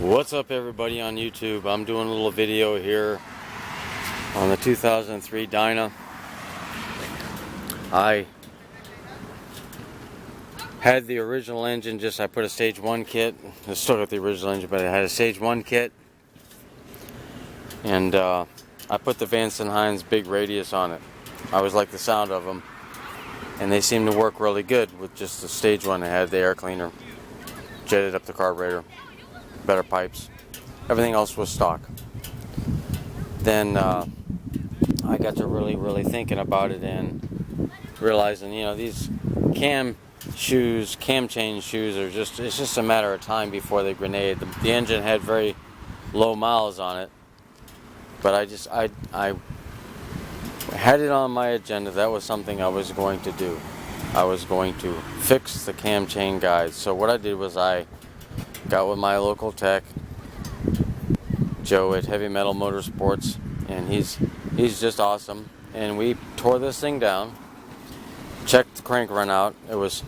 What's up, everybody on YouTube? I'm doing a little video here on the 2003 Dyna. I had the original engine, I put a stage 1 kit. I still got the original engine, but I had a stage 1 kit. And I put the V&H Big Radius on it. I always like the sound of them. And they seem to work really good with just the stage 1. They had the air cleaner, jetted up the carburetor, better pipes. Everything else was stock. Then I got to really thinking about it and realizing, these cam change shoes are it's just a matter of time before they grenade. The engine had very low miles on it, but I had it on my agenda. That was something I was going to do. I was going to fix the cam chain guides. So what I did was I got with my local tech, Joe at Heavy Metal Motorsports, and he's just awesome. And we tore this thing down, checked the crank run out. It was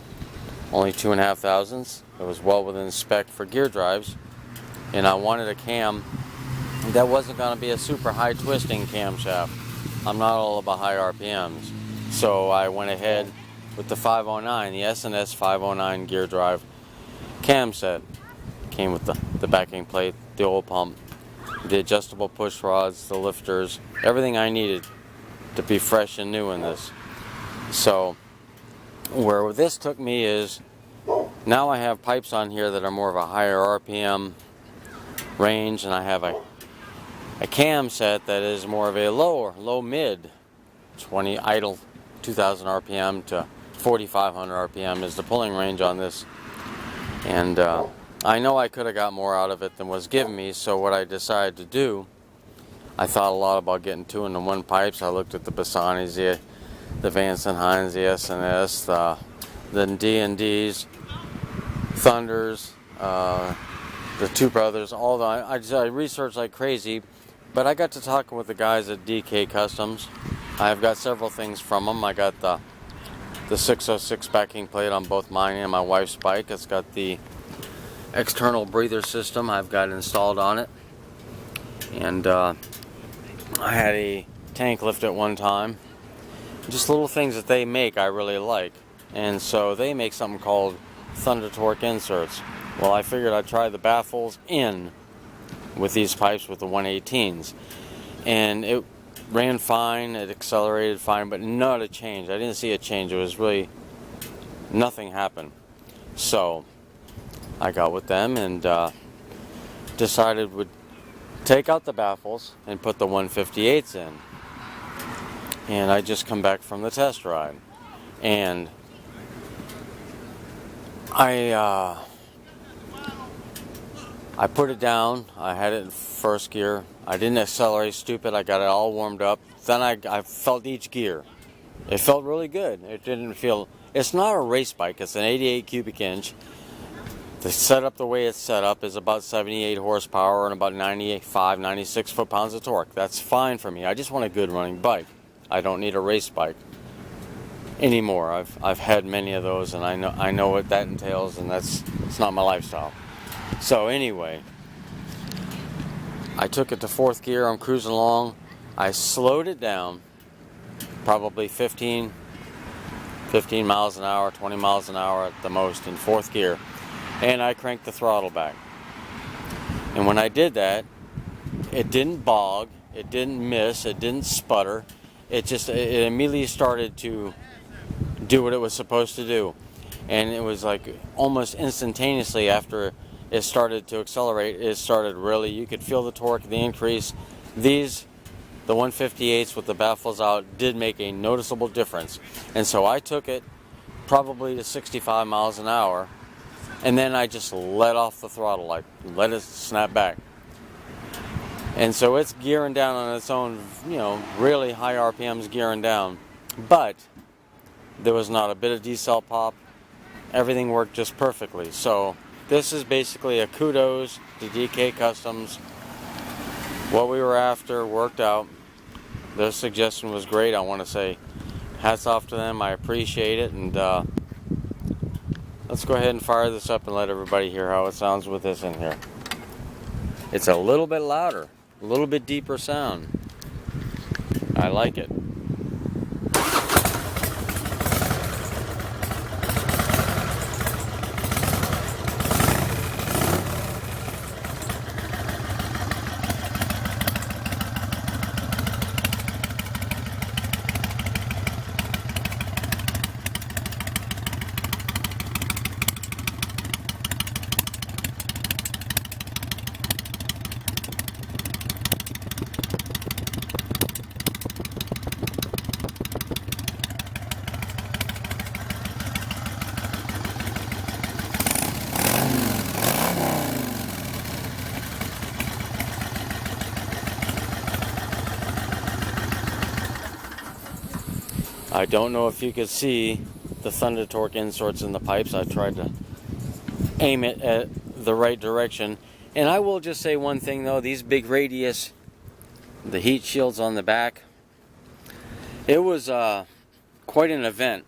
only 2.5 thousandths. It was well within spec for gear drives, and I wanted a cam that wasn't going to be a super high twisting camshaft. I'm not all about high RPMs, so I went ahead with the 509, the S&S 509 gear drive cam set. Came with the backing plate, the oil pump, the adjustable push rods, the lifters, everything I needed to be fresh and new in this. So where this took me is, now I have pipes on here that are more of a higher RPM range, and I have a cam set that is more of a low mid 20 idle 2000 RPM to 4500 RPM is the pulling range on this. And I know I could have got more out of it than was given me, so what I decided to do, I thought a lot about getting 2-in-1 pipes. I looked at the Bassanis, the V&H, the S&S, the D&Ds, Thunders, the Two Brothers, all that. I researched like crazy, but I got to talking with the guys at DK Customs. I've got several things from them. I got the 606 backing plate on both mine and my wife's bike. It's got the external breather system I've got installed on it, and I had a tank lift at one time. Just little things that they make I really like, and so they make something called Thunder Torque inserts. Well, I figured I'd try the baffles in with these pipes with the 118s, and it ran fine, it accelerated fine, but not a change. I didn't see a change. It was really, nothing happened. So I got with them and decided would take out the baffles and put the 158s in. And I just come back from the test ride, and I put it down. I had it in first gear. I didn't accelerate stupid. I got it all warmed up. Then I felt each gear. It felt really good. It didn't feel, it's not a race bike. It's an 88 cubic inch. The setup, the way it's set up, is about 78 horsepower and about 95, 96 foot-pounds of torque. That's fine for me. I just want a good running bike. I don't need a race bike anymore. I've had many of those, and I know what that entails, and it's not my lifestyle. So anyway, I took it to fourth gear. I'm cruising along. I slowed it down, probably 15 miles an hour, 20 miles an hour at the most in fourth gear. And I cranked the throttle back. And when I did that, it didn't bog, it didn't miss, it didn't sputter. It immediately started to do what it was supposed to do. And it was like almost instantaneously after it started to accelerate, it started really, you could feel the torque, the increase. The 158s with the baffles out did make a noticeable difference. And so I took it probably to 65 miles an hour. And then I just let off the throttle, like let it snap back. And so it's gearing down on its own, really high RPMs gearing down. But there was not a bit of decel pop. Everything worked just perfectly. So this is basically a kudos to DK Customs. What we were after worked out. Their suggestion was great. I want to say hats off to them. I appreciate it. And let's go ahead and fire this up and let everybody hear how it sounds with this in here. It's a little bit louder, a little bit deeper sound. I like it. I don't know if you could see the Thunder Torque inserts in the pipes. I tried to aim it at the right direction. And I will just say one thing though, these Big Radius, the heat shields on the back, it was quite an event.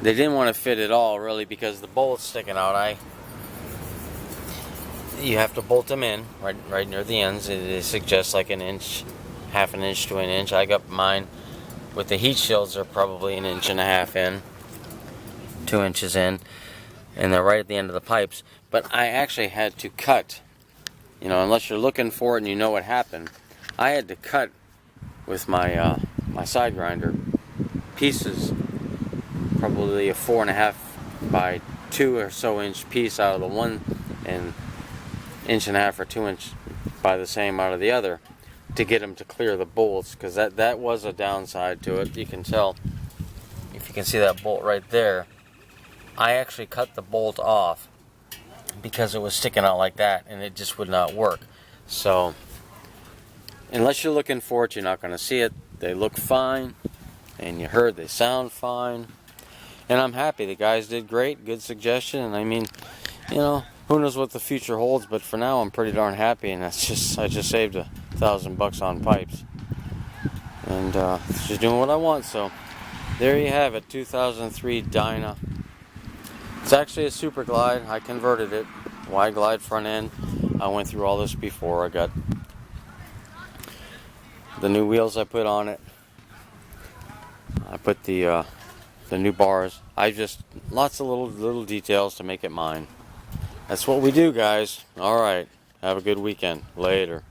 They didn't want to fit at all really because the bolt's sticking out. You have to bolt them in right near the ends. It suggests like an inch, half an inch to an inch. I got mine with the heat shields are probably an inch and a half in, 2 inches in, and they're right at the end of the pipes. But I actually had to cut, unless you're looking for it and you know what happened, I had to cut with my my side grinder pieces, probably a 4.5 by 2 or so inch piece out of the one, and 1.5 or 2 inch by the same out of the other, to get them to clear the bolts, because that was a downside to it. You can tell, if you can see that bolt right there, I actually cut the bolt off because it was sticking out like that and it just would not work. So unless you're looking for it, you're not going to see it. They look fine, and you heard they sound fine, and I'm happy. The guys did great, good suggestion. And I mean, who knows what the future holds, but for now I'm pretty darn happy, and I just saved $1,000 on pipes, and just doing what I want. So there you have it, 2003 Dyna. It's actually a Super Glide. I converted it, wide glide front end. I went through all this before. I got the new wheels I put on it. I put the new bars. Lots of little details to make it mine. That's what we do, guys. All right. Have a good weekend. Later.